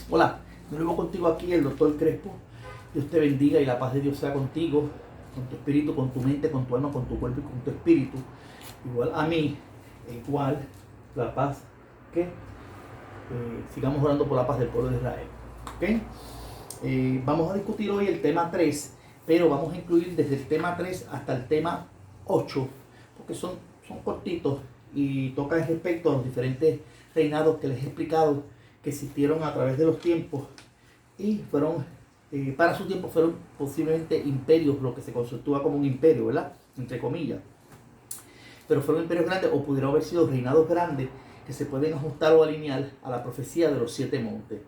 Hola, de nuevo contigo aquí el doctor Crespo. Dios te bendiga y la paz de Dios sea contigo, con tu espíritu, con tu mente, con tu alma, con tu cuerpo y con tu espíritu. Igual a mí, igual la paz que sigamos orando por la paz del pueblo de Israel. ¿Okay? Vamos a discutir hoy el tema 3, pero vamos a incluir desde el tema 3 hasta el tema 8, porque son cortitos y tocan respecto a los diferentes reinados que les he explicado que existieron a través de los tiempos y fueron, para su tiempo fueron posiblemente imperios, lo que se conceptúa como un imperio, ¿verdad? Entre comillas. Pero fueron imperios grandes o pudieron haber sido reinados grandes que se pueden ajustar o alinear a la profecía de los 7 montes.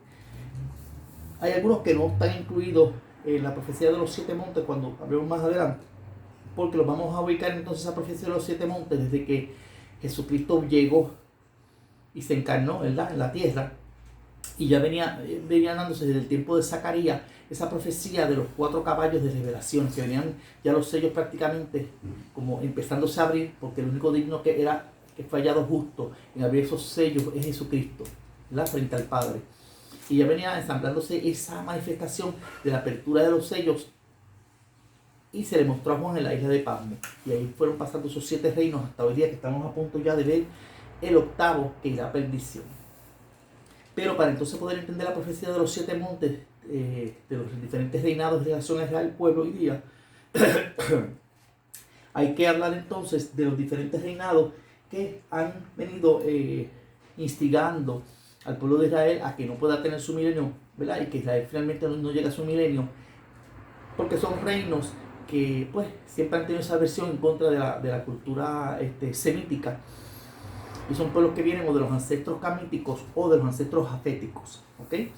Hay algunos que no están incluidos en la profecía de los 7 montes cuando hablemos más adelante, porque los vamos a ubicar entonces a profecía de los 7 montes desde que Jesucristo llegó y se encarnó, ¿verdad?, en la tierra. Y ya venía dándose desde el tiempo de Zacarías esa profecía de los 4 caballos de revelación, que venían ya los sellos prácticamente como empezándose a abrir, porque el único digno que era que fue hallado justo en abrir esos sellos es Jesucristo, ¿verdad?, frente al Padre. Y ya venía ensamblándose esa manifestación de la apertura de los sellos y se le mostró a Juan en la isla de Patmos. Y ahí fueron pasando esos 7 reinos hasta hoy día que estamos a punto ya de ver el 8º que irá a perdición. Pero para entonces poder entender la profecía de los 7 montes, de los diferentes reinados de relación a Israel, pueblo hoy día, hay que hablar entonces de los diferentes reinados que han venido instigando al pueblo de Israel a que no pueda tener su milenio, ¿verdad? Y que Israel finalmente no llega a su milenio, porque son reinos que pues siempre han tenido esa versión en contra de la cultura semítica. Y son pueblos que vienen o de los ancestros camíticos o de los ancestros jaféticos. ¿Okay?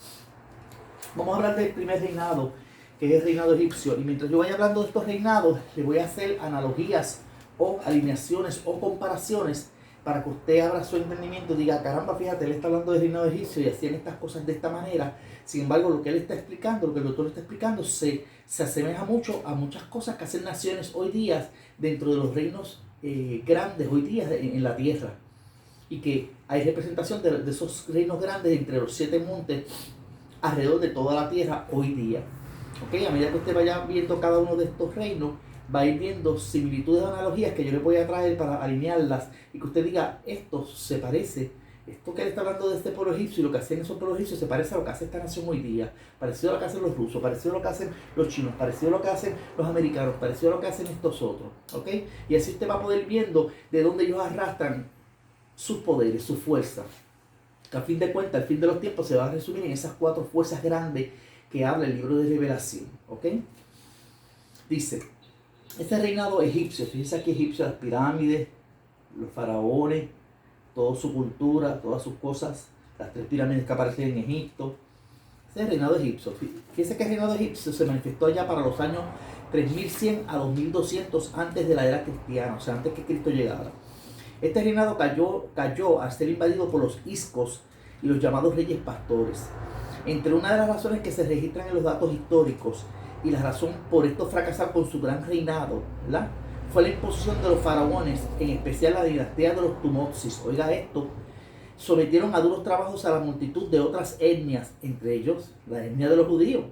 Vamos a hablar del primer reinado, que es el reinado egipcio. Y mientras yo vaya hablando de estos reinados, le voy a hacer analogías o alineaciones o comparaciones para que usted abra su entendimiento y diga, caramba, fíjate, él está hablando del reinado egipcio y hacían estas cosas de esta manera. Sin embargo, lo que él está explicando, lo que el doctor está explicando, se asemeja mucho a muchas cosas que hacen naciones hoy día dentro de los reinos grandes hoy día en la tierra. Y que hay representación de esos reinos grandes entre los 7 montes alrededor de toda la tierra hoy día. ¿Okay? A medida que usted vaya viendo cada uno de estos reinos, va a ir viendo similitudes o analogías que yo le voy a traer para alinearlas y que usted diga, esto se parece, esto que él está hablando de este pueblo egipcio y lo que hacen esos pueblos egipcios se parece a lo que hace esta nación hoy día, parecido a lo que hacen los rusos, parecido a lo que hacen los chinos, parecido a lo que hacen los americanos, parecido a lo que hacen estos otros. ¿Okay? Y así usted va a poder viendo de dónde ellos arrastran sus poderes, su fuerza, que a fin de cuentas, al fin de los tiempos se va a resumir en esas 4 fuerzas grandes que habla el libro de Revelación. ¿Ok? Dice, este reinado egipcio, fíjense aquí egipcio, las pirámides, los faraones, toda su cultura, todas sus cosas, las 3 pirámides que aparecen en Egipto. Ese es el reinado egipcio. Fíjense que el reinado egipcio se manifestó allá para los años 3100 a 2200 antes de la era cristiana, o sea, antes que Cristo llegara. Este reinado cayó al ser invadido por los iscos y los llamados reyes pastores. Entre una de las razones que se registran en los datos históricos y la razón por esto fracasar con su gran reinado, ¿verdad?, fue la imposición de los faraones, en especial la dinastía de los Tumotsis. Oiga esto, sometieron a duros trabajos a la multitud de otras etnias, entre ellos la etnia de los judíos,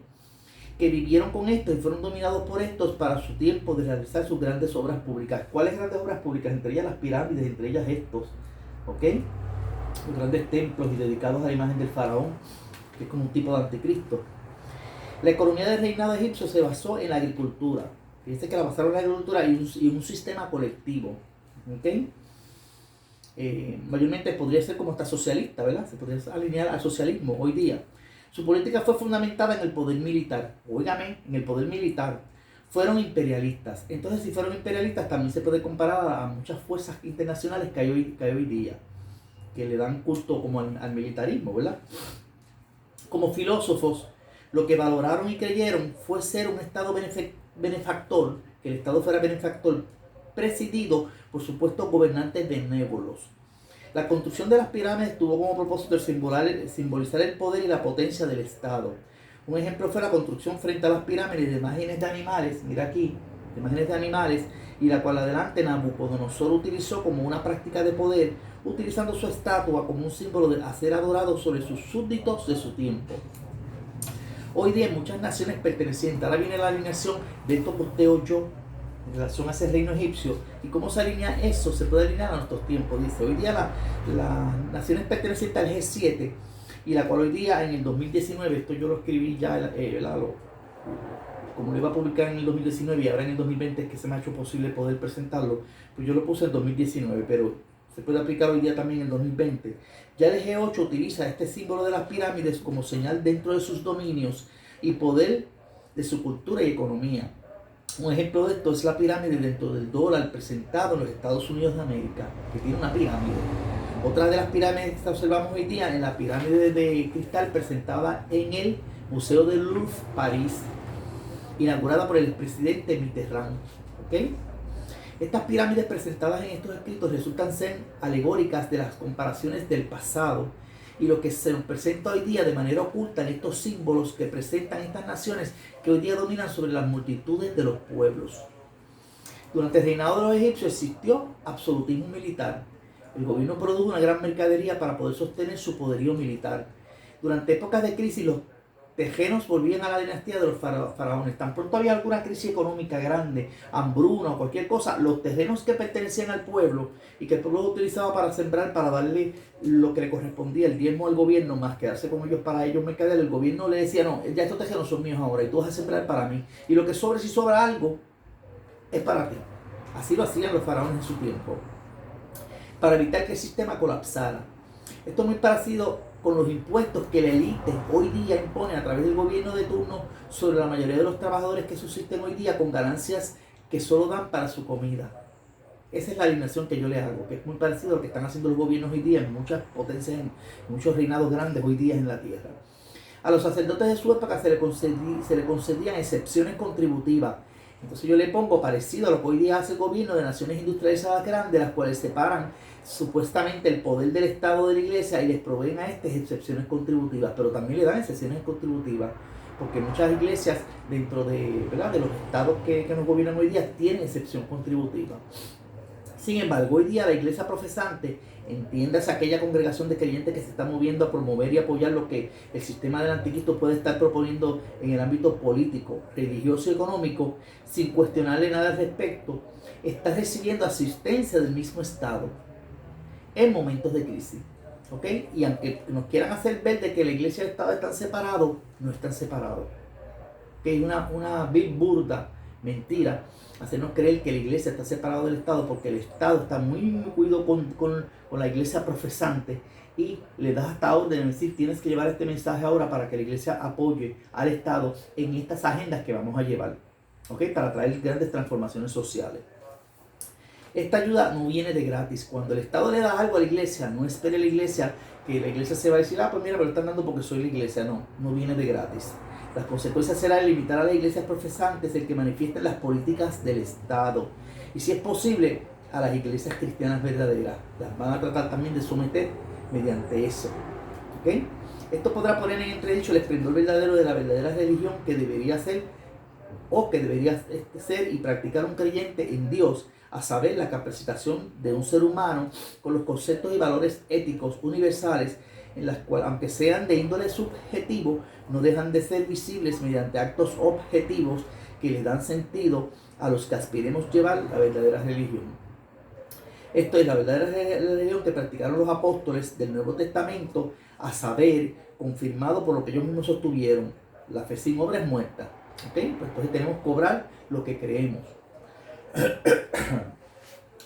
que vivieron con esto y fueron dominados por estos para su tiempo de realizar sus grandes obras públicas. ¿Cuáles grandes obras públicas? Entre ellas las pirámides, entre ellas estos, ¿ok? Los grandes templos y dedicados a la imagen del faraón, que es como un tipo de anticristo. La economía del reinado egipcio se basó en la agricultura. Fíjense que la basaron en la agricultura y un sistema colectivo, ¿ok? Mayormente podría ser como hasta socialista, ¿verdad? Se podría alinear al socialismo hoy día. Su política fue fundamentada en el poder militar. Óigame, en el poder militar. Fueron imperialistas. Entonces, si fueron imperialistas, también se puede comparar a muchas fuerzas internacionales que hay hoy día, que le dan culto como al militarismo, ¿verdad? Como filósofos, lo que valoraron y creyeron fue ser un Estado benefactor, que el Estado fuera benefactor, presidido por supuestos gobernantes benévolos. La construcción de las pirámides tuvo como propósito el simbolizar el poder y la potencia del Estado. Un ejemplo fue la construcción frente a las pirámides de imágenes de animales, mira aquí, de imágenes de animales, y la cual adelante Nabucodonosor utilizó como una práctica de poder, utilizando su estatua como un símbolo de ser adorado sobre sus súbditos de su tiempo. Hoy día en muchas naciones pertenecientes, ahora viene la alineación de esto que usted oyó en relación a ese reino egipcio, y cómo se alinea eso, se puede alinear a nuestros tiempos. Dice, hoy día las naciones pertenecientes al G7, y la cual hoy día en el 2019, esto yo lo escribí ya, como lo iba a publicar en el 2019 y ahora en el 2020 es que se me ha hecho posible poder presentarlo, pues yo lo puse en 2019, pero se puede aplicar hoy día también en el 2020. Ya el G8 utiliza este símbolo de las pirámides como señal dentro de sus dominios y poder de su cultura y economía. Un ejemplo de esto es la pirámide dentro del dólar presentado en los Estados Unidos de América, que tiene una pirámide. Otra de las pirámides que observamos hoy día es la pirámide de cristal presentada en el Museo del Louvre, París, inaugurada por el presidente Mitterrand. ¿Okay? Estas pirámides presentadas en estos escritos resultan ser alegóricas de las comparaciones del pasado y lo que se nos presenta hoy día de manera oculta en estos símbolos que presentan estas naciones que hoy día dominan sobre las multitudes de los pueblos. Durante el reinado de los egipcios existió absolutismo militar. El gobierno produjo una gran mercadería para poder sostener su poderío militar. Durante épocas de crisis, los tejenos volvían a la dinastía de los faraones. Tan pronto había alguna crisis económica grande, hambruna o cualquier cosa, los tejenos que pertenecían al pueblo y que el pueblo utilizaba para sembrar, para darle lo que le correspondía, el diezmo al gobierno, más quedarse con ellos para ellos mercader, el gobierno le decía, no, ya estos tejenos son míos ahora y tú vas a sembrar para mí. Y lo que sobre, si sobra algo, es para ti. Así lo hacían los faraones en su tiempo, para evitar que el sistema colapsara. Esto es muy parecido con los impuestos que la élite hoy día impone a través del gobierno de turno sobre la mayoría de los trabajadores que subsisten hoy día con ganancias que solo dan para su comida. Esa es la alineación que yo le hago, que es muy parecido a lo que están haciendo los gobiernos hoy día en muchas potencias, en muchos reinados grandes hoy día en la tierra. A los sacerdotes de su época se le concedían excepciones contributivas. Entonces yo le pongo parecido a lo que hoy día hace el gobierno de naciones industrializadas grandes, las cuales separan supuestamente el poder del Estado de la Iglesia y les proveen a estas excepciones contributivas, pero también le dan excepciones contributivas, porque muchas iglesias dentro de, ¿verdad?, de los estados que nos gobiernan hoy día tienen excepción contributiva. Sin embargo, hoy día la iglesia profesante, entiéndase aquella congregación de creyentes que se está moviendo a promover y apoyar lo que el sistema del anticristo puede estar proponiendo en el ámbito político, religioso y económico, sin cuestionarle nada al respecto, está recibiendo asistencia del mismo Estado en momentos de crisis. ¿Ok? Y aunque nos quieran hacer ver de que la iglesia y el Estado están separados, no están separados. Que es una vil burda mentira hacernos creer que la iglesia está separada del Estado, porque el Estado está muy cuidado con la iglesia profesante y le das hasta orden de decir, tienes que llevar este mensaje ahora para que la iglesia apoye al Estado en estas agendas que vamos a llevar, ¿ok?, para traer grandes transformaciones sociales. Esta ayuda no viene de gratis. Cuando el Estado le da algo a la iglesia, no espere la iglesia que la iglesia se va a decir, pues mira, pero lo están dando porque soy la iglesia. No, no viene de gratis. Las consecuencias serán limitar a las iglesias profesantes el que manifiesten las políticas del Estado. Y si es posible, a las iglesias cristianas verdaderas. Las van a tratar también de someter mediante eso. ¿Ok? Esto podrá poner en entredicho el esplendor verdadero de la verdadera religión que debería ser o que debería ser y practicar un creyente en Dios, a saber, la capacitación de un ser humano con los conceptos y valores éticos universales, en las cuales, aunque sean de índole subjetivo, no dejan de ser visibles mediante actos objetivos que le dan sentido a los que aspiremos llevar la verdadera religión. Esto es la verdadera religión que practicaron los apóstoles del Nuevo Testamento, a saber, confirmado por lo que ellos mismos sostuvieron: la fe sin obra es muerta. ¿Okay? Pues entonces tenemos que cobrar lo que creemos.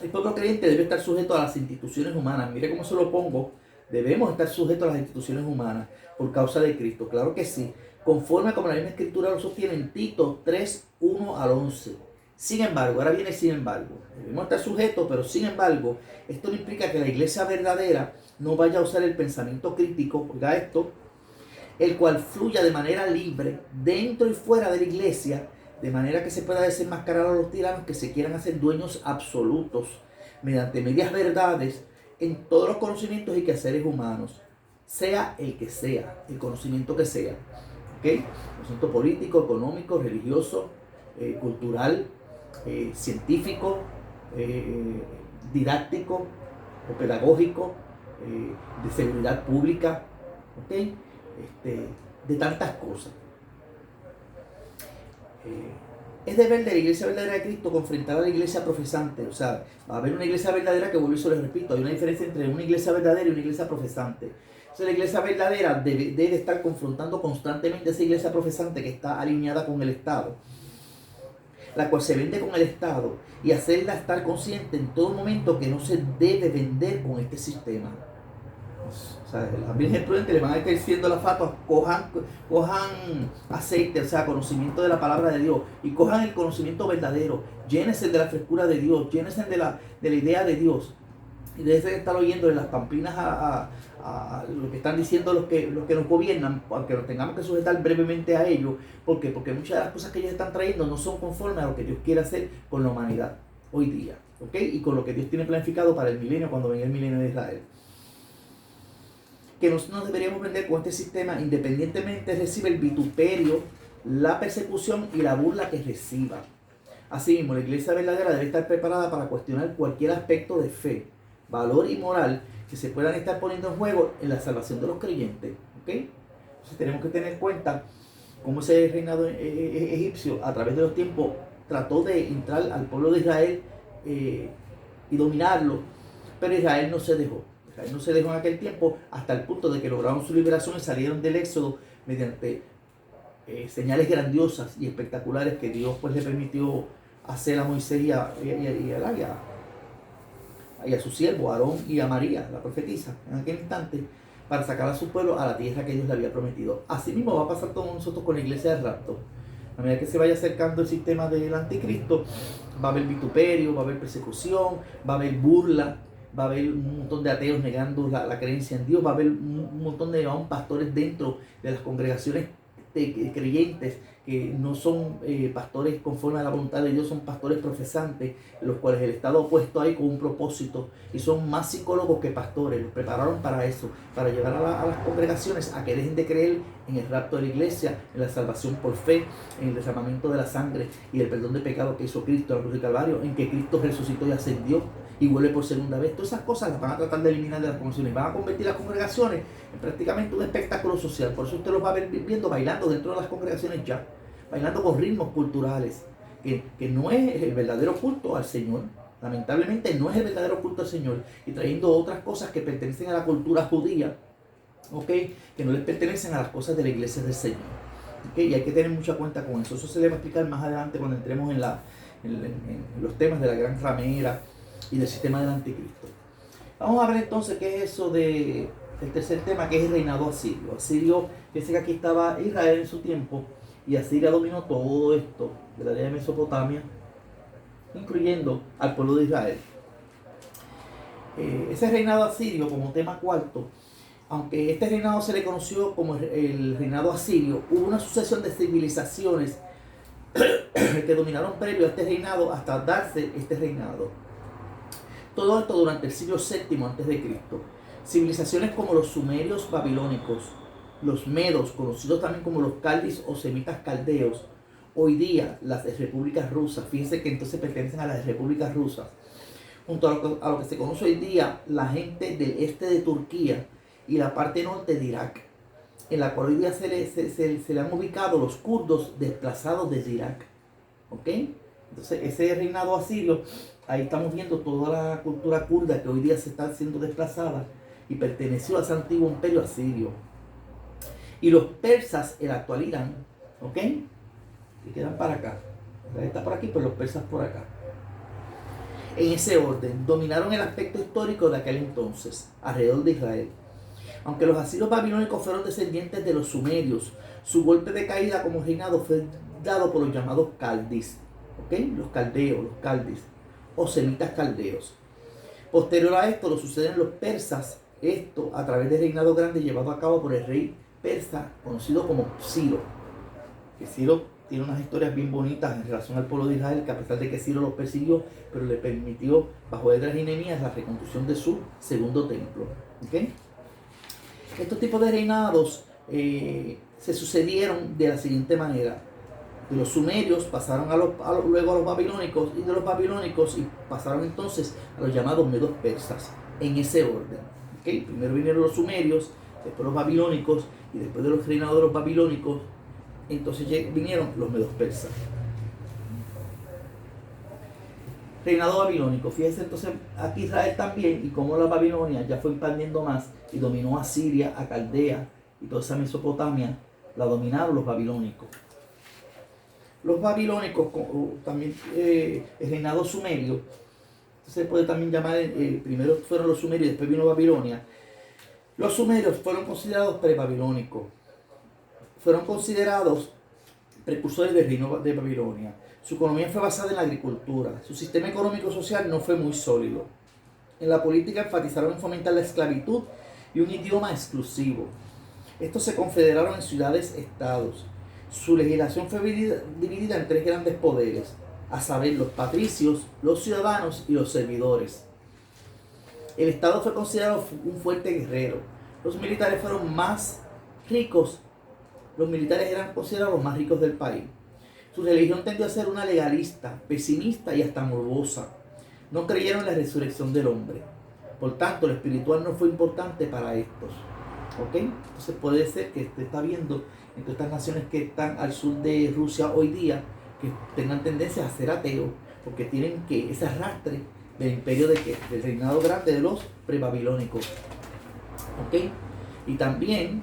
El pueblo creyente debe estar sujeto a las instituciones humanas. Mire cómo se lo pongo. Debemos estar sujetos a las instituciones humanas por causa de Cristo. Claro que sí. Conforme como la misma escritura lo sostiene en Tito 3, 1 al 11. Sin embargo, ahora viene sin embargo. Debemos estar sujetos, pero sin embargo, esto no implica que la iglesia verdadera no vaya a usar el pensamiento crítico, oiga esto, el cual fluya de manera libre dentro y fuera de la iglesia, de manera que se pueda desenmascarar a los tiranos que se quieran hacer dueños absolutos mediante medias verdades en todos los conocimientos y quehaceres humanos, sea el que sea, el conocimiento que sea, ¿ok? Conocimiento político, económico, religioso, cultural, científico, didáctico o pedagógico, de seguridad pública, ¿okay? De tantas cosas. Es deber de la iglesia verdadera de Cristo confrontar a la iglesia profesante. O sea, va a haber una iglesia verdadera que, vuelvo y se les repito, hay una diferencia entre una iglesia verdadera y una iglesia profesante. Entonces la iglesia verdadera debe estar confrontando constantemente a esa iglesia profesante que está alineada con el Estado, la cual se vende con el Estado, y hacerla estar consciente en todo momento que no se debe vender con este sistema. O sea, las virgen prudentes le van a estar diciendo a las fatuas: cojan aceite, o sea, conocimiento de la palabra de Dios, y cojan el conocimiento verdadero, llénense de la frescura de Dios, llénense de la idea de Dios, y deben estar oyendo de las pamplinas a lo que están diciendo los que nos gobiernan, aunque nos tengamos que sujetar brevemente a ellos. ¿Por qué? Porque muchas de las cosas que ellos están trayendo no son conformes a lo que Dios quiere hacer con la humanidad hoy día, ¿ok? Y con lo que Dios tiene planificado para el milenio, cuando venga el milenio de Israel. Que nosotros deberíamos vender con este sistema, independientemente recibe el vituperio, la persecución y la burla que reciba. Asimismo, la iglesia verdadera debe estar preparada para cuestionar cualquier aspecto de fe, valor y moral que se puedan estar poniendo en juego en la salvación de los creyentes, ¿ok? Entonces tenemos que tener en cuenta cómo ese reinado egipcio a través de los tiempos trató de entrar al pueblo de Israel y dominarlo, pero Israel no se dejó. Israel no se dejó en aquel tiempo, hasta el punto de que lograron su liberación y salieron del éxodo mediante señales grandiosas y espectaculares que Dios pues le permitió hacer a Moisés y a su siervo Aarón y a María, la profetisa, en aquel instante, para sacar a su pueblo a la tierra que Dios le había prometido. Así mismo va a pasar con nosotros con la iglesia del rapto. A medida que se vaya acercando el sistema del anticristo, va a haber vituperio, va a haber persecución, va a haber burla, va a haber un montón de ateos negando la creencia en Dios, va a haber un montón de pastores dentro de las congregaciones de creyentes que no son pastores conforme a la voluntad de Dios, son pastores profesantes, los cuales el Estado ha puesto ahí con un propósito, y son más psicólogos que pastores. Los prepararon para eso, para llevar a las congregaciones a que dejen de creer en el rapto de la iglesia, en la salvación por fe, en el derramamiento de la sangre y el perdón de pecado que hizo Cristo en la cruz del Calvario, en que Cristo resucitó y ascendió y vuelve por segunda vez. Todas esas cosas las van a tratar de eliminar de las congregaciones, van a convertir las congregaciones en prácticamente un espectáculo social. Por eso usted los va a ver viendo bailando dentro de las congregaciones ya, bailando con ritmos culturales, que no es el verdadero culto al Señor. Lamentablemente no es el verdadero culto al Señor, y trayendo otras cosas que pertenecen a la cultura judía, ¿okay? Que no les pertenecen a las cosas de la iglesia del Señor, ¿okay? Y hay que tener mucha cuenta con eso. Eso se le va a explicar más adelante cuando entremos en los temas de la gran ramera y del sistema del anticristo. Vamos a ver entonces qué es eso del tercer tema, que es el reinado asirio. Asirio, fíjense que aquí estaba Israel en su tiempo, y Asiria dominó todo esto de la área de Mesopotamia, incluyendo al pueblo de Israel. Ese reinado asirio, como tema cuarto, aunque este reinado se le conoció como el reinado asirio, hubo una sucesión de civilizaciones que dominaron previo a este reinado hasta darse este reinado. Todo esto durante el siglo VII a.C. Civilizaciones como los sumerios babilónicos, los medos, conocidos también como los caldis o semitas caldeos, hoy día las repúblicas rusas, fíjense que entonces pertenecen a las repúblicas rusas, junto a lo que se conoce hoy día la gente del este de Turquía y la parte norte de Irak, en la cual hoy día se le han ubicado los kurdos desplazados desde Irak, ¿ok? Entonces ese reinado asirio, ahí estamos viendo toda la cultura kurda que hoy día se está siendo desplazada y perteneció a ese antiguo imperio asirio. Y los persas, el actual Irán, ¿ok? Que quedan para acá. Israel está por aquí, pero los persas por acá. En ese orden, dominaron el aspecto histórico de aquel entonces, alrededor de Israel. Aunque los asirios babilónicos fueron descendientes de los sumerios, su golpe de caída como reinado fue dado por los llamados caldis, ¿ok? Los caldeos, los caldis, o semitas caldeos. Posterior a esto, lo suceden los persas, esto a través del reinado grande llevado a cabo por el rey persa conocido como Ciro, que Ciro tiene unas historias bien bonitas en relación al pueblo de Israel, que a pesar de que Ciro los persiguió, pero le permitió bajo Esdras y Nehemías la reconstrucción de su segundo templo, ¿okay? Estos tipos de reinados se sucedieron de la siguiente manera. De los sumerios pasaron luego a los babilónicos, y de los babilónicos y pasaron entonces a los llamados medos persas, en ese orden. ¿Okay? Primero vinieron los sumerios, después los babilónicos, y después de los reinados de los babilónicos, entonces vinieron los medos persas. Reinado babilónico. Fíjense entonces aquí Israel también, y cómo la Babilonia ya fue expandiendo más y dominó a Siria, a Caldea y toda esa Mesopotamia, la dominaron los babilónicos. Los babilónicos, también el reinado sumerio, se puede también llamar, primero fueron los sumerios y después vino Babilonia. Los sumerios fueron considerados prebabilónicos, fueron considerados precursores del reino de Babilonia. Su economía fue basada en la agricultura, su sistema económico social no fue muy sólido. En la política enfatizaron en fomentar la esclavitud y un idioma exclusivo. Estos se confederaron en ciudades-estados. Su legislación fue dividida en tres grandes poderes, a saber, los patricios, los ciudadanos y los servidores. El Estado fue considerado un fuerte guerrero. Los militares fueron más ricos. Los militares eran considerados los más ricos del país. Su religión tendió a ser una legalista, pesimista y hasta morbosa. No creyeron en la resurrección del hombre. Por tanto, lo espiritual no fue importante para estos. ¿Ok? Entonces puede ser que usted está viendo en todas estas naciones que están al sur de Rusia hoy día, que tengan tendencia a ser ateos, porque tienen que ese arrastre del imperio del reinado grande de los prebabilónicos. ¿Ok? Y también,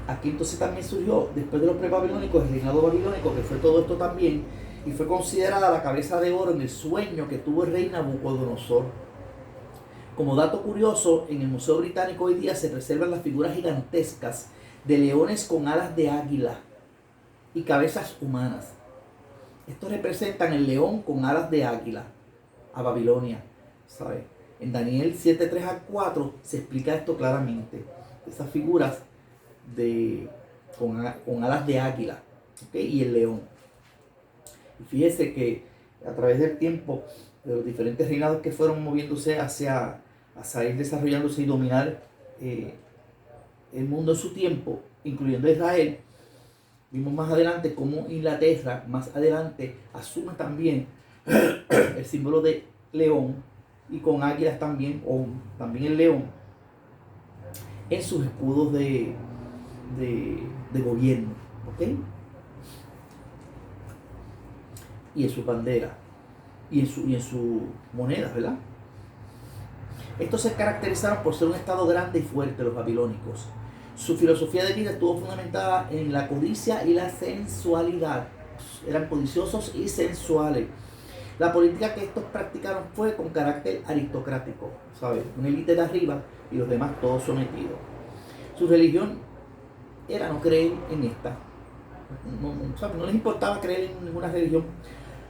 aquí entonces también surgió, después de los prebabilónicos, el reinado babilónico, que fue todo esto también, y fue considerada la cabeza de oro en el sueño que tuvo el rey Nabucodonosor. Como dato curioso, en el Museo Británico hoy día se preservan las figuras gigantescas de leones con alas de águila y cabezas humanas. Estos representan el león con alas de águila a Babilonia, ¿sabe? En Daniel 7:3-4 se explica esto claramente. Esas figuras con alas de águila, ¿okay? Y el león. Y fíjese que a través del tiempo, de los diferentes reinados que fueron moviéndose hacia ir desarrollándose y dominar el mundo en su tiempo, incluyendo Israel, vimos más adelante cómo Inglaterra más adelante asume también el símbolo de león y con águilas también, o también el león, en sus escudos de gobierno, ¿ok? Y en su bandera y en su moneda, ¿verdad? Estos se caracterizaron por ser un estado grande y fuerte, los babilónicos. Su filosofía de vida estuvo fundamentada en la codicia y la sensualidad. Eran codiciosos y sensuales. La política que estos practicaron fue con carácter aristocrático, ¿sabes? Una élite de arriba y los demás todos sometidos. Su religión era no creer en esta. No les importaba creer en ninguna religión.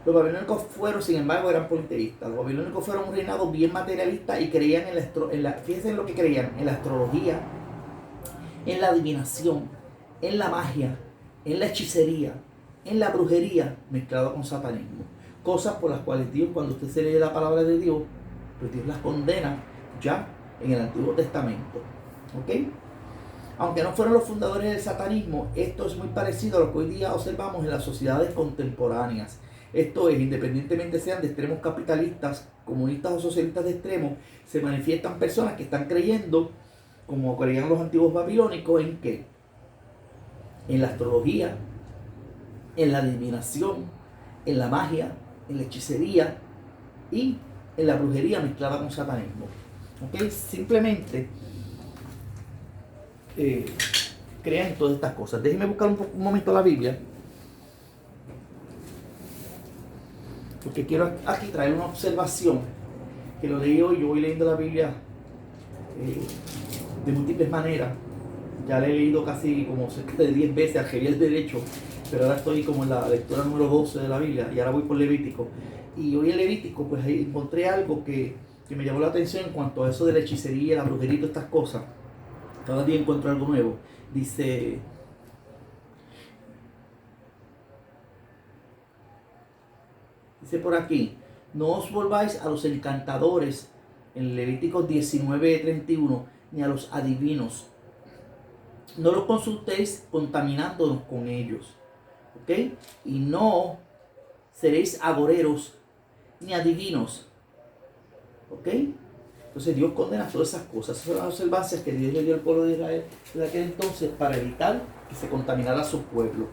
Los babilónicos fueron, sin embargo, eran politeístas. Los babilónicos fueron un reinado bien materialista y creían fíjense en lo que creían, en la astrología, en la adivinación, en la magia, en la hechicería, en la brujería, mezclado con satanismo. Cosas por las cuales Dios, cuando usted se lee la palabra de Dios, pues Dios las condena ya en el Antiguo Testamento. ¿Ok? Aunque no fueron los fundadores del satanismo, esto es muy parecido a lo que hoy día observamos en las sociedades contemporáneas. Esto es, independientemente sean de extremos capitalistas, comunistas o socialistas de extremo, se manifiestan personas que están creyendo, como creían los antiguos babilónicos, ¿en qué? En la astrología, en la adivinación, en la magia, en la hechicería y en la brujería mezclada con satanismo. ¿Ok? Simplemente crean en todas estas cosas. Déjenme buscar un momento la Biblia, porque quiero aquí traer una observación que lo leí hoy. Yo voy leyendo la Biblia de múltiples maneras. Ya la he leído casi como cerca de 10 veces al Gebiel derecho, pero ahora estoy como en la lectura número 12 de la Biblia y ahora voy por Levítico. Y hoy en Levítico pues ahí encontré algo que me llamó la atención en cuanto a eso de la hechicería, la brujería y todas estas cosas. Cada día encuentro algo nuevo. Dice por aquí: no os volváis a los encantadores, en Levítico 19:31, ni a los adivinos. No los consultéis contaminándonos con ellos. ¿ok? Y no seréis agoreros ni adivinos, ¿ok? Entonces Dios condena todas esas cosas. Esas son las observancias que Dios le dio al pueblo de Israel de aquel entonces para evitar que se contaminara su pueblo,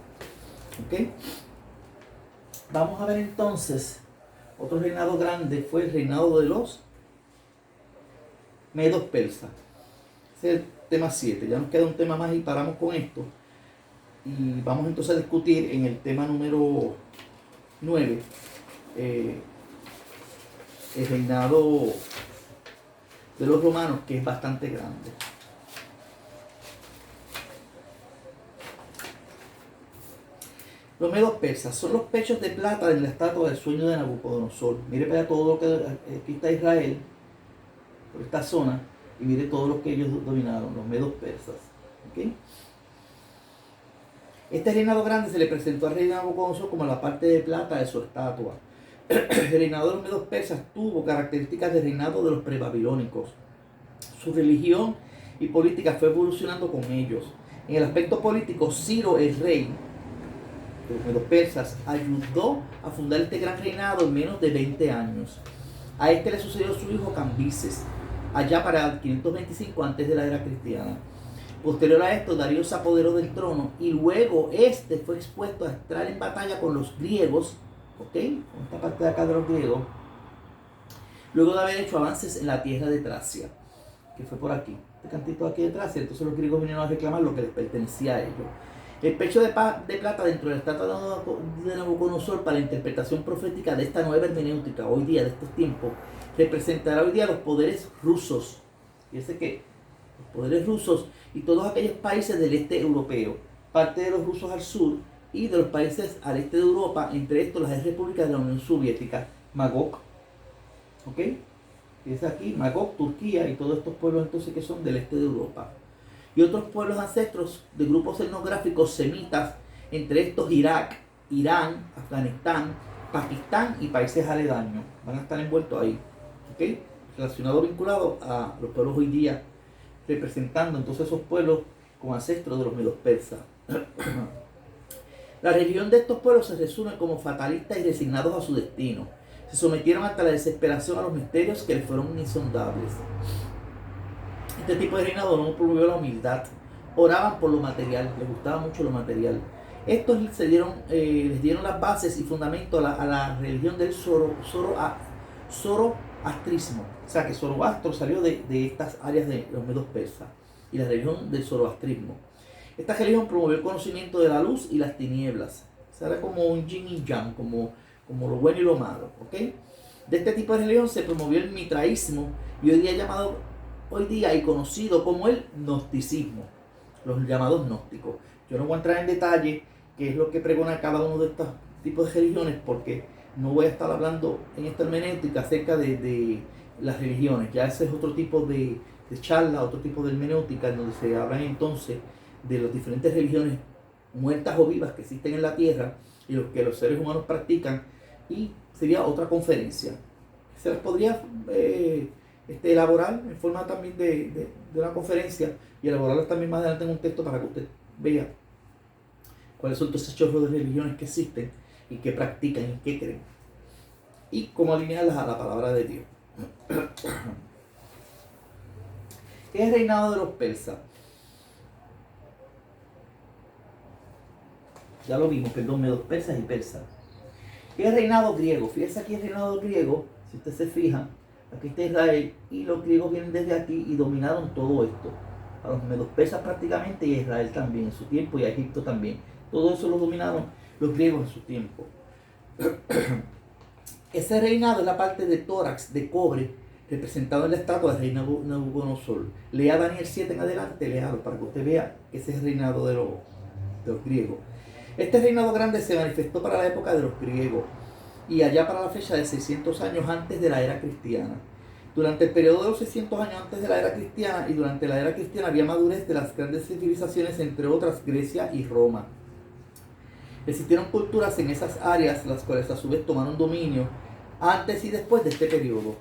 ¿ok? Vamos a ver entonces, otro reinado grande fue el reinado de los medos persas. Ese es el tema 7. Ya nos queda un tema más y paramos con esto. Y vamos entonces a discutir en el tema número 9, el reinado de los romanos, que es bastante grande. Los medos persas son los pechos de plata en la estatua del sueño de Nabucodonosor. Mire para todo lo que aquí está Israel, por esta zona, y mire todo lo que ellos dominaron, los medos persas. ¿Okay? Este reinado grande se le presentó al rey Nabucodonosor como la parte de plata de su estatua. El reinado de los medos persas tuvo características del reinado de los prebabilónicos. Su religión y política fue evolucionando con ellos. En el aspecto político, Ciro, el rey de los medos persas, ayudó a fundar este gran reinado en menos de 20 años. A este le sucedió su hijo Cambises, allá para el 525 antes de la era cristiana. Posterior a esto, Darío se apoderó del trono y luego este fue expuesto a entrar en batalla con los griegos, ¿ok? Con esta parte de acá de los griegos, luego de haber hecho avances en la tierra de Tracia, que fue por aquí, este cantito aquí de Tracia. Entonces los griegos vinieron a reclamar lo que les pertenecía a ellos. El pecho de plata dentro de la estatua de Nabucodonosor para la interpretación profética de esta nueva hermenéutica hoy día, de estos tiempos, representará hoy día los poderes rusos. Fíjense que los poderes rusos y todos aquellos países del este europeo, parte de los rusos al sur y de los países al este de Europa, entre estos las repúblicas de la Unión Soviética, Magog, ¿ok? Fíjense aquí, Magog, Turquía y todos estos pueblos entonces que son del este de Europa. Y otros pueblos ancestros de grupos etnográficos semitas, entre estos Irak, Irán, Afganistán, Pakistán y países aledaños, van a estar envueltos ahí, ¿ok? Relacionado, vinculado a los pueblos hoy día, representando entonces esos pueblos como ancestros de los medos persas. La religión de estos pueblos se resume como fatalistas y resignados a su destino. Se sometieron hasta la desesperación a los misterios que les fueron insondables. Este tipo de reinado no promovió la humildad. Oraban por lo material, les gustaba mucho lo material. Estos les dieron las bases y fundamento a la religión del zoroastrismo. O sea que Zoroastro salió de estas áreas de los medos persas y la religión del zoroastrismo. Esta religión promovió el conocimiento de la luz y las tinieblas. O sea, era como un yin y yang, como lo bueno y lo malo. ¿Okay? De este tipo de religión se promovió el mitraísmo y hoy día y conocido como el gnosticismo, los llamados gnósticos. Yo no voy a entrar en detalle qué es lo que pregona cada uno de estos tipos de religiones, porque no voy a estar hablando en esta hermenéutica acerca de las religiones. Ya ese es otro tipo de charla, otro tipo de hermenéutica, en donde se habla entonces de las diferentes religiones muertas o vivas que existen en la tierra y los que los seres humanos practican, y sería otra conferencia. Se las podría elaborar en forma también de una conferencia y elaborarlas también más adelante en un texto para que usted vea cuáles son todos esos chorros de religiones que existen y que practican y que creen y cómo alinearlas a la palabra de Dios. ¿Qué es el reinado de los persas? Ya lo vimos, perdón, medos persas y persas. ¿Qué es el reinado griego? Fíjese aquí el reinado griego, si usted se fija, aquí está Israel y los griegos vienen desde aquí y dominaron todo esto. A los medos persas prácticamente y a Israel también en su tiempo y a Egipto también. Todo eso lo dominaron los griegos en su tiempo. Ese reinado es la parte de tórax de cobre representado en la estatua del rey Nabucodonosor. Lea Daniel 7 en adelante, léalo para que usted vea que ese es el reinado de los griegos. Este reinado grande se manifestó para la época de los griegos y allá para la fecha de 600 años antes de la era cristiana. Durante el periodo de los 600 años antes de la era cristiana y durante la era cristiana había madurez de las grandes civilizaciones, entre otras Grecia y Roma. Existieron culturas en esas áreas, las cuales a su vez tomaron dominio antes y después de este periodo.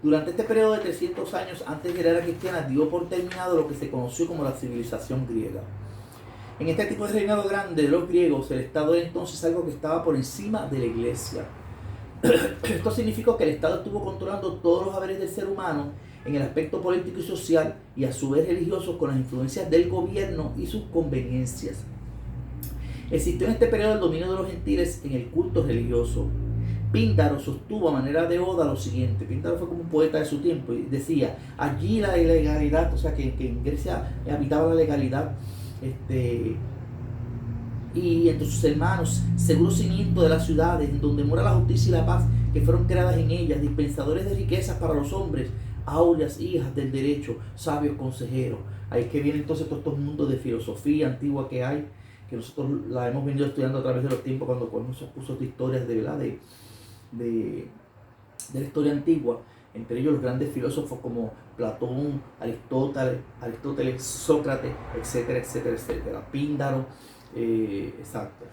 Durante este periodo de 300 años antes de la era cristiana dio por terminado lo que se conoció como la civilización griega. En este tipo de reinado grande de los griegos, el Estado era entonces algo que estaba por encima de la iglesia. Esto significó que el Estado estuvo controlando todos los haberes del ser humano en el aspecto político y social y a su vez religioso con las influencias del gobierno y sus conveniencias. Existió en este periodo el dominio de los gentiles en el culto religioso. Píndaro sostuvo a manera de oda lo siguiente. Píndaro fue como un poeta de su tiempo y decía, allí la ilegalidad, o sea que en Grecia habitaba la legalidad, y entre sus hermanos, seguro cimiento de las ciudades, en donde mora la justicia y la paz, que fueron creadas en ellas, dispensadores de riquezas para los hombres, áureas hijas del derecho, sabios consejeros. Ahí es que vienen entonces todos estos mundos de filosofía antigua que hay, que nosotros la hemos venido estudiando a través de los tiempos cuando cogemos esos cursos de historias de verdad de la historia antigua, entre ellos los grandes filósofos como Platón, Aristóteles, Sócrates, etcétera, etcétera, etcétera, Píndaro, exacto.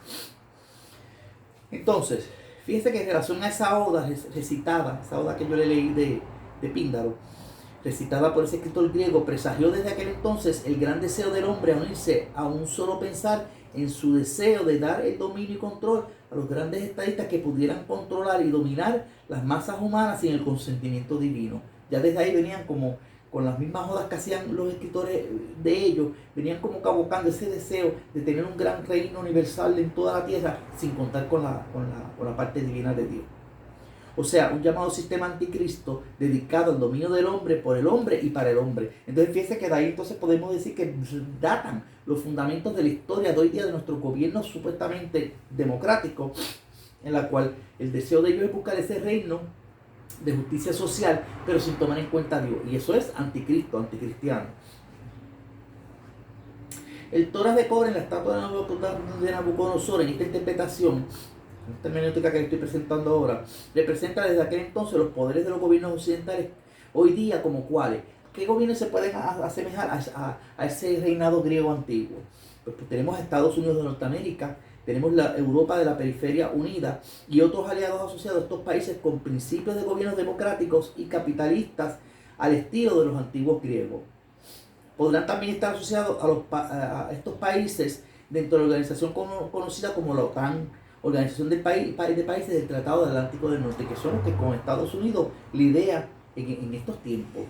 Entonces, fíjense que en relación a esa oda recitada, esa oda que yo le leí de Píndaro, recitada por ese escritor griego, presagió desde aquel entonces el gran deseo del hombre a unirse a un solo pensar en su deseo de dar el dominio y control a los grandes estadistas que pudieran controlar y dominar las masas humanas sin el consentimiento divino. Ya desde ahí venían como con las mismas odas que hacían los escritores de ellos, venían como cabocando ese deseo de tener un gran reino universal en toda la tierra sin contar con la parte divina de Dios. O sea, un llamado sistema anticristo dedicado al dominio del hombre por el hombre y para el hombre. Entonces fíjense que de ahí entonces podemos decir que datan los fundamentos de la historia de hoy día de nuestro gobierno supuestamente democrático, en la cual el deseo de ellos es buscar ese reino de justicia social, pero sin tomar en cuenta a Dios. Y eso es anticristo, anticristiano. El Toras de cobre en la estatua de Nabucodonosor, en esta interpretación, esta hermenéutica que le estoy presentando ahora, representa desde aquel entonces los poderes de los gobiernos occidentales hoy día como cuáles. ¿Qué gobiernos se pueden asemejar a ese reinado griego antiguo? Pues tenemos a Estados Unidos de Norteamérica, tenemos la Europa de la periferia unida y otros aliados asociados a estos países con principios de gobiernos democráticos y capitalistas al estilo de los antiguos griegos. Podrán también estar asociados a estos países dentro de la organización conocida como la OTAN, Organización de Países del Tratado del Atlántico del Norte, que son los que con Estados Unidos lidera en estos tiempos.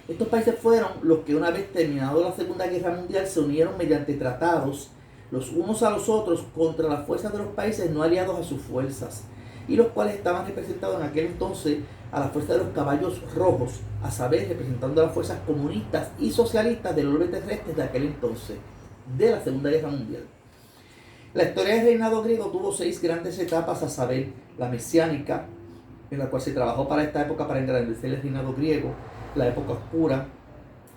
Estos países fueron los que una vez terminado la Segunda Guerra Mundial se unieron mediante tratados los unos a los otros contra las fuerzas de los países no aliados a sus fuerzas, y los cuales estaban representados en aquel entonces a la fuerza de los caballos rojos, a saber, representando a las fuerzas comunistas y socialistas del orbe terrestre de aquel entonces, de la Segunda Guerra Mundial. La historia del reinado griego tuvo 6 grandes etapas, a saber, la mesiánica, en la cual se trabajó para esta época para engrandecer el reinado griego, la época oscura,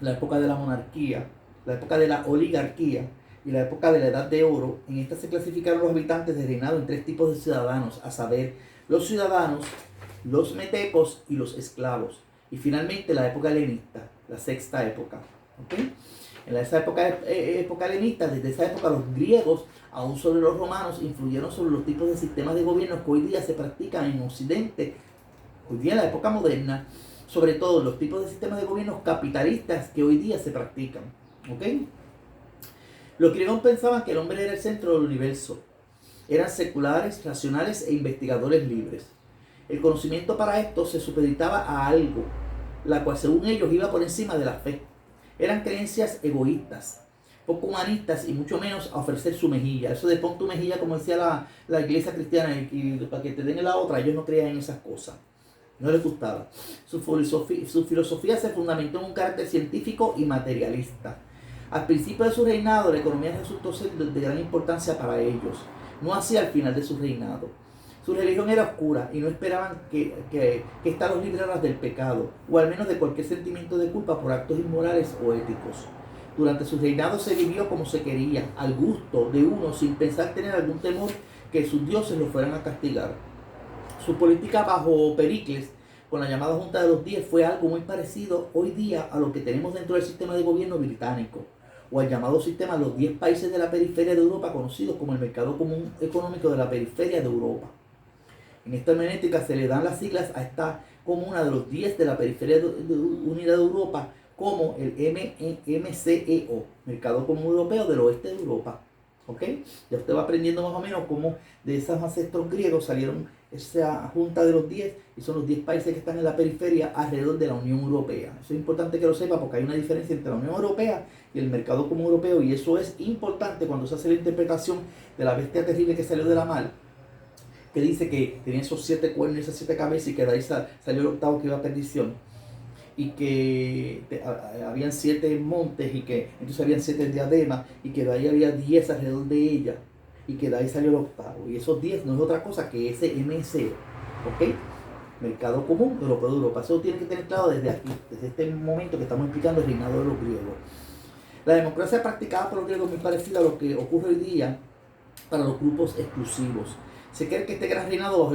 la época de la monarquía, la época de la oligarquía y la época de la Edad de Oro. En esta se clasificaron los habitantes del reinado en 3 tipos de ciudadanos, a saber, los ciudadanos, los metecos y los esclavos. Y finalmente la época helenista, la 6ª época. ¿Okay? En esa época helenista, desde esa época los griegos, aún sobre los romanos, influyeron sobre los tipos de sistemas de gobierno que hoy día se practican en Occidente, hoy día en la época moderna, sobre todo los tipos de sistemas de gobierno capitalistas que hoy día se practican. ¿Okay? Los griegos pensaban que el hombre era el centro del universo. Eran seculares, racionales e investigadores libres. El conocimiento para esto se supeditaba a algo, la cual según ellos iba por encima de la fe. Eran creencias egoístas, poco humanistas y mucho menos a ofrecer su mejilla. Eso de pon tu mejilla, como decía la iglesia cristiana, y para que te den la otra, ellos no creían en esas cosas. No les gustaba. Su filosofía se fundamentó en un carácter científico y materialista. Al principio de su reinado, la economía resultó ser de gran importancia para ellos, no así al final de su reinado. Su religión era oscura y no esperaban que ésta los librara del pecado, o al menos de cualquier sentimiento de culpa por actos inmorales o éticos. Durante su reinado se vivió como se quería, al gusto de uno, sin pensar tener algún temor que sus dioses lo fueran a castigar. Su política bajo Pericles, con la llamada Junta de los 10, fue algo muy parecido hoy día a lo que tenemos dentro del sistema de gobierno británico, o al llamado sistema de los 10 países de la periferia de Europa, conocidos como el mercado común económico de la periferia de Europa. En esta hermenéutica se le dan las siglas a esta comuna de los 10 de la periferia unida de Europa como el MCEO, Mercado Común Europeo del Oeste de Europa. ¿Ok? Ya usted va aprendiendo más o menos cómo de esos ancestros griegos salieron esa junta de los 10 y son los 10 países que están en la periferia alrededor de la Unión Europea. Eso es importante que lo sepa porque hay una diferencia entre la Unión Europea y el Mercado Común Europeo, y eso es importante cuando se hace la interpretación de la bestia terrible que salió de la mar, que dice que tenía esos 7 cuernos y esas 7 cabezas y que de ahí salió el octavo que iba a perdición, y que habían 7 montes y que entonces habían 7 diademas y que de ahí había 10 alrededor de ella y que de ahí salió el octavo, y esos 10 no es otra cosa que ese MC, ¿ok? Mercado Común Europeo de Europa. Eso tiene que tener claro desde aquí, desde este momento que estamos explicando el reinado de los griegos. La democracia practicada por los griegos es muy parecida a lo que ocurre hoy día para los grupos exclusivos. Se cree que este gran reinado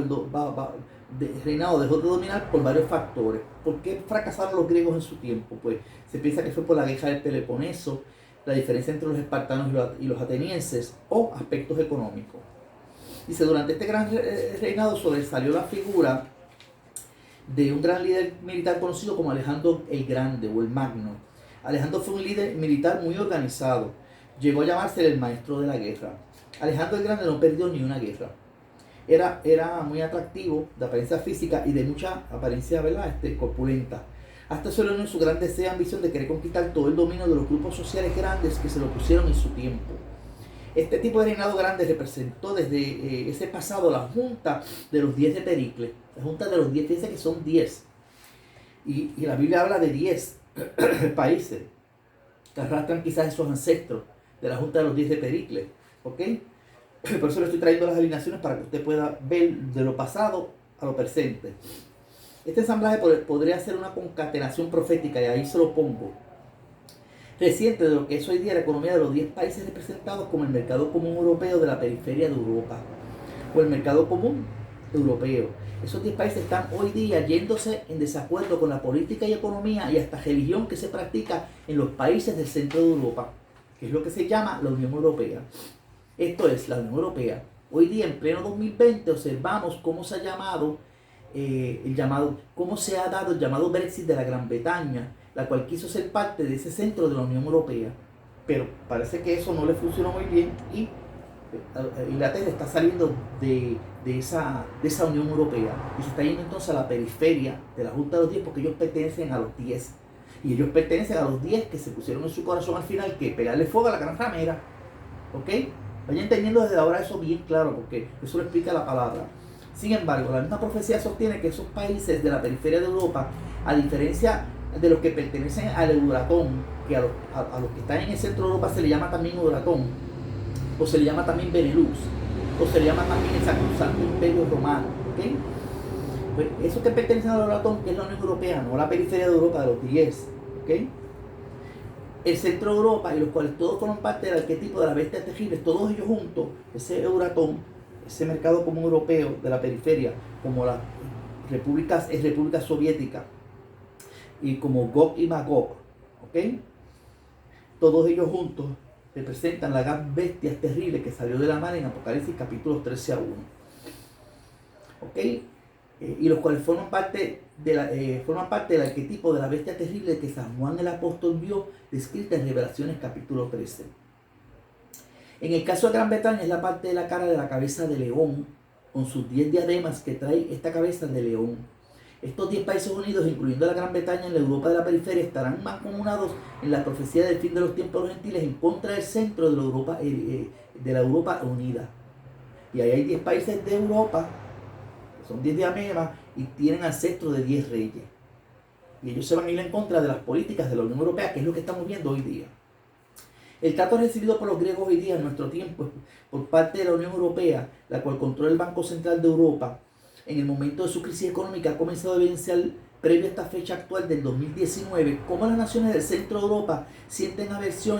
reinado dejó de dominar por varios factores. ¿Por qué fracasaron los griegos en su tiempo? Pues se piensa que fue por la guerra del Peloponeso, la diferencia entre los espartanos y los atenienses, o aspectos económicos. Dice, durante este gran reinado sobresalió la figura de un gran líder militar conocido como Alejandro el Grande o el Magno. Alejandro fue un líder militar muy organizado. Llegó a llamarse el maestro de la guerra. Alejandro el Grande no perdió ni una guerra. Era muy atractivo, de apariencia física y de mucha apariencia, ¿verdad? Corpulenta. Hasta se le unió su gran deseo y ambición de querer conquistar todo el dominio de los grupos sociales grandes que se lo pusieron en su tiempo. Este tipo de reinado grande representó desde ese pasado la junta de los 10 de Pericles. La junta de los 10, fíjense que son 10. Y la Biblia habla de 10 países que arrastran quizás esos ancestros de la junta de los 10 de Pericles. ¿Ok? Por eso le estoy trayendo las alineaciones para que usted pueda ver de lo pasado a lo presente. Este ensamblaje podría ser una concatenación profética, y ahí se lo pongo, reciente de lo que es hoy día la economía de los 10 países representados como el Mercado Común Europeo de la periferia de Europa, o el Mercado Común Europeo. Esos 10 países están hoy día yéndose en desacuerdo con la política y economía y hasta religión que se practica en los países del centro de Europa, que es lo que se llama la Unión Europea. Esto es la Unión Europea. Hoy día, en pleno 2020, observamos cómo se ha cómo se ha dado el llamado Brexit de la Gran Bretaña, la cual quiso ser parte de ese centro de la Unión Europea. Pero parece que eso no le funcionó muy bien y Inglaterra está saliendo de esa Unión Europea y se está yendo entonces a la periferia de la Junta de los 10, porque ellos pertenecen a los 10. Y ellos pertenecen a los 10 que se pusieron en su corazón al final que pegarle fuego a la gran ramera. ¿Ok? Vayan entendiendo desde ahora eso bien claro, porque eso lo explica la palabra. Sin embargo, la misma profecía sostiene que esos países de la periferia de Europa, a diferencia de los que pertenecen al Euratón, que a los que están en el centro de Europa se le llama también Euratón, o se le llama también Benelux, o se le llama también el Sacrosanto Imperio Romano. ¿Okay? Pues esos que pertenecen al Euratón, que es la Unión Europea, no la periferia de Europa de los 10, ¿okay? El centro de Europa, y los cuales todos forman parte del arquetipo de la bestia terrible, todos ellos juntos, ese Euratón, ese Mercado Común Europeo de la periferia, como las república soviética, y como Gog y Magog, ¿ok? Todos ellos juntos representan la gran bestia terrible que salió de la mar en Apocalipsis capítulos 13 a 1. ¿Ok? Y los cuales forman parte del arquetipo de la bestia terrible que San Juan el Apóstol vio descrita en Revelaciones capítulo 13. En el caso de Gran Bretaña es la parte de la cara de la cabeza de león, con sus 10 diademas que trae esta cabeza de león. Estos 10 países unidos, incluyendo la Gran Bretaña en la Europa de la periferia, estarán mancomunados en la profecía del fin de los tiempos de los gentiles en contra del centro de la Europa unida. Y ahí hay 10 países de Europa, que son 10 diademas, y tienen ancestros de 10 reyes. Y ellos se van a ir en contra de las políticas de la Unión Europea, que es lo que estamos viendo hoy día. El trato recibido por los griegos hoy día en nuestro tiempo por parte de la Unión Europea, la cual controla el Banco Central de Europa, en el momento de su crisis económica ha comenzado a evidenciar, previo a esta fecha actual del 2019, cómo las naciones del centro de Europa sienten aversión